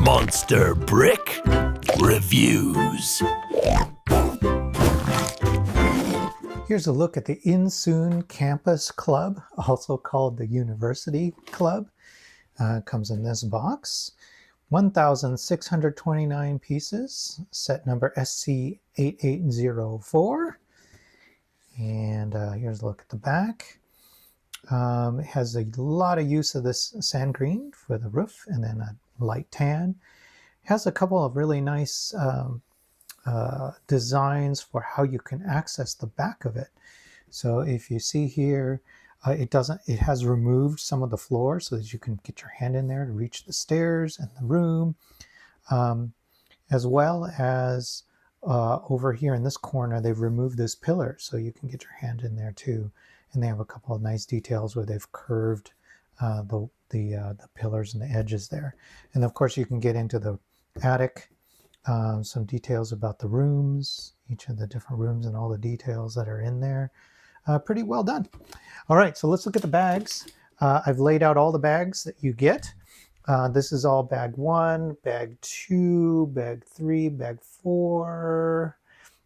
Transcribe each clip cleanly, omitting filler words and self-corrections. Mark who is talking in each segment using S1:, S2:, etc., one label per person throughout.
S1: Monster Brick Reviews.
S2: Here's a look at the Insoon Campus Club, also called the University Club. Comes in this box. 1,629 pieces, set number SC8804. And here's a look at the back. It has a lot of use of this sand green for the roof and then a light tan. It has a couple of really nice designs for how you can access the back of it. So if you see here, it has removed some of the floor so that you can get your hand in there to reach the stairs and the room, as well as over here in this corner they've removed this pillar so you can get your hand in there too. And they have a couple of nice details where they've curved the pillars and the edges there. And of course you can get into the attic. Some details about the rooms, each of the different rooms and all the details that are in there. Pretty well done. All right, so let's look at the bags. I've laid out all the bags that you get. This is all bag 1, bag 2, bag 3, bag 4,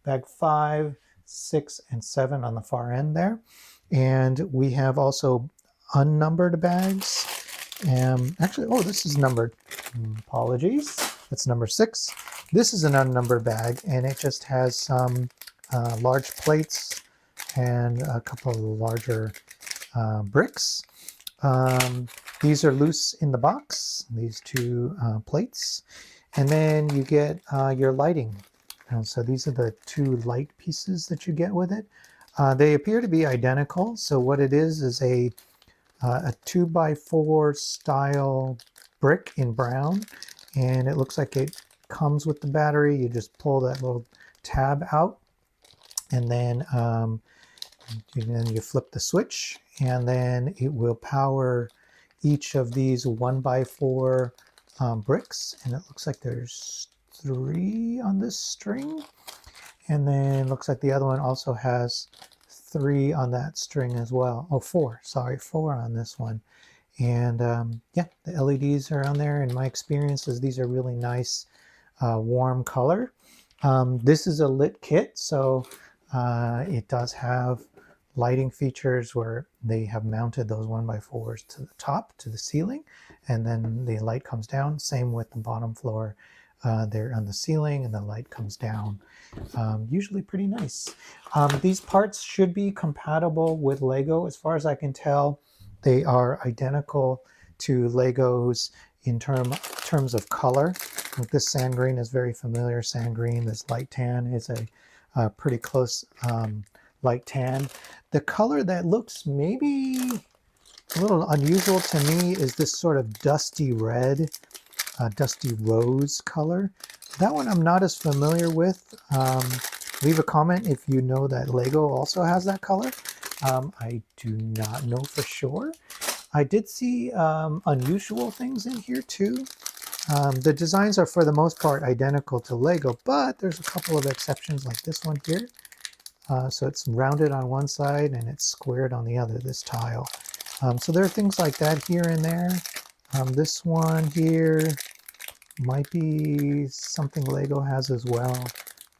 S2: bag 5, 6, and 7 on the far end there. And we have also unnumbered bags. Actually, oh, this is numbered. Apologies. That's number 6. This is an unnumbered bag, and it just has some large plates and a couple of larger bricks. These are loose in the box, these two plates. And then you get your lighting. And so these are the 2 light pieces that you get with it. They appear to be identical. So what it is a 2x4 style brick in brown. And it looks like it comes with the battery. You just pull that little tab out, and then you flip the switch, and then it will power each of these 1x4 bricks. And it looks like there's 3 on this string, and then looks like the other one also has 3 on that string as well. Oh, 4, sorry, 4 on this one. And yeah, the LEDs are on there. In my experiences, these are really nice, warm color. This is a lit kit, so it does have lighting features where they have mounted those 1x4s to the top, to the ceiling, and then the light comes down. Same with the bottom floor. They're on the ceiling and the light comes down. Usually pretty nice. These parts should be compatible with Lego. As far as I can tell, they are identical to Legos in terms of color. Like this sand green is very familiar sand green. This light tan is a pretty close light tan. The color that looks maybe a little unusual to me is this sort of dusty red, dusty rose color. That one I'm not as familiar with. Leave a comment if you know that Lego also has that color. I do not know for sure. I did see unusual things in here too. The designs are for the most part identical to Lego, but there's a couple of exceptions like this one here. So it's rounded on one side and it's squared on the other, this tile. So there are things like that here and there. This one here might be something Lego has as well,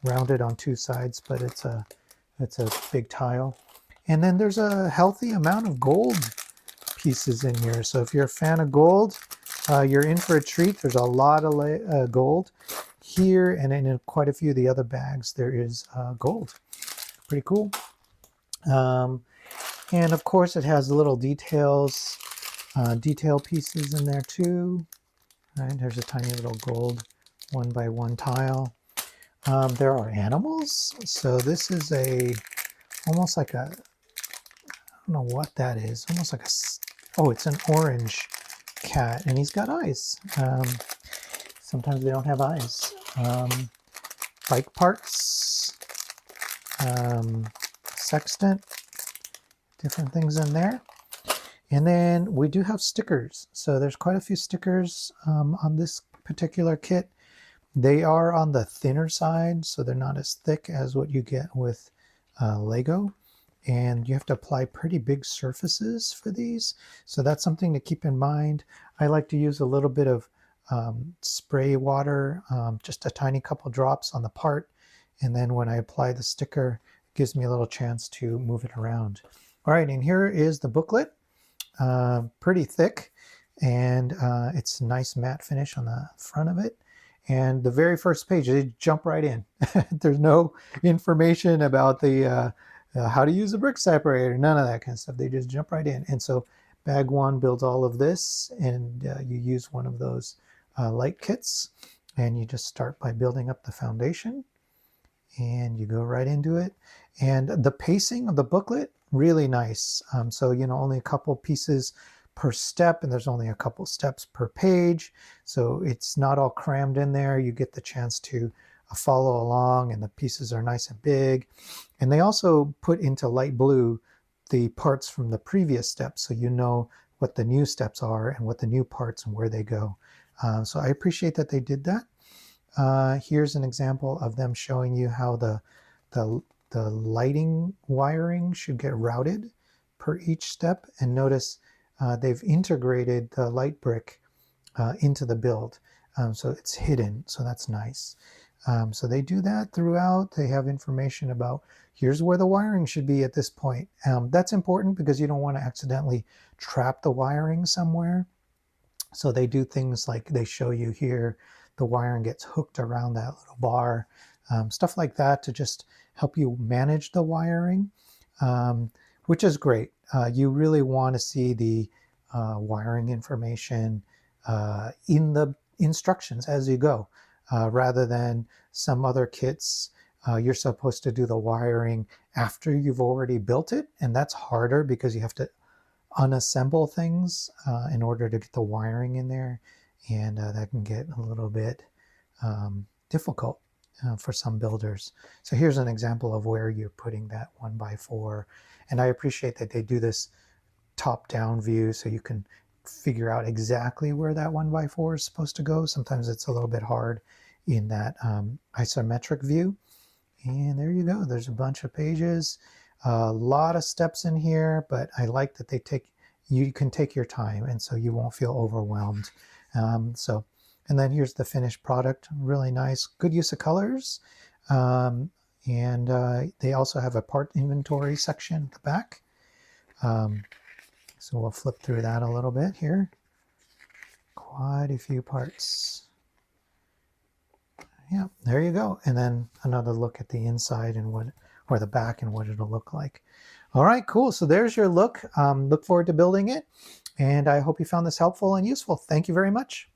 S2: rounded on 2 sides, but it's a big tile. And then there's a healthy amount of gold pieces in here. So if you're a fan of gold, you're in for a treat. There's a lot of gold here, and in quite a few of the other bags there is gold. Pretty cool. And of course it has little detail pieces in there too. Right, there's a tiny little gold 1x1 tile. There are animals. So this is almost like a, I don't know what that is. Almost like oh, it's an orange cat, and he's got eyes. Sometimes they don't have eyes. Bike parts, sextant, different things in there. And then we do have stickers. So there's quite a few stickers on this particular kit. They are on the thinner side, so they're not as thick as what you get with Lego. And you have to apply pretty big surfaces for these. So that's something to keep in mind. I like to use a little bit of spray water, just a tiny couple drops on the part. And then when I apply the sticker, it gives me a little chance to move it around. All right, and here is the booklet. Pretty thick, and it's a nice matte finish on the front of it. And the very first page, they jump right in. There's no information about the how to use a brick separator, none of that kind of stuff. They just jump right in. And so bag one builds all of this, and you use one of those light kits, and you just start by building up the foundation, and you go right into it. And the pacing of the booklet, really nice. So, only a couple pieces per step, and there's only a couple steps per page. So it's not all crammed in there. You get the chance to follow along, and the pieces are nice and big. And they also put into light blue the parts from the previous steps, so you know what the new steps are and what the new parts and where they go. So I appreciate that they did that. Here's an example of them showing you how the lighting wiring should get routed per each step. And notice they've integrated the light brick into the build. So it's hidden, so that's nice. So they do that throughout. They have information about here's where the wiring should be at this point. That's important because you don't want to accidentally trap the wiring somewhere. So they do things like they show you here the wiring gets hooked around that little bar, stuff like that to just help you manage the wiring, which is great. You really want to see the wiring information in the instructions as you go, rather than some other kits. You're supposed to do the wiring after you've already built it, and that's harder because you have to unassemble things in order to get the wiring in there, and that can get a little bit difficult for some builders. So here's an example of where you're putting that 1x4, and I appreciate that they do this top-down view so you can figure out exactly where that 1x4 is supposed to go. Sometimes it's a little bit hard in that isometric view. And there you go. There's a bunch of pages, a lot of steps in here, but I like that you can take your time, and so you won't feel overwhelmed. And then here's the finished product. Really nice, good use of colors. And they also have a part inventory section at the back. So we'll flip through that a little bit here. Quite a few parts. Yeah, there you go. And then another look at the inside and or the back and what it'll look like. All right, cool. So there's your look. Look forward to building it. And I hope you found this helpful and useful. Thank you very much.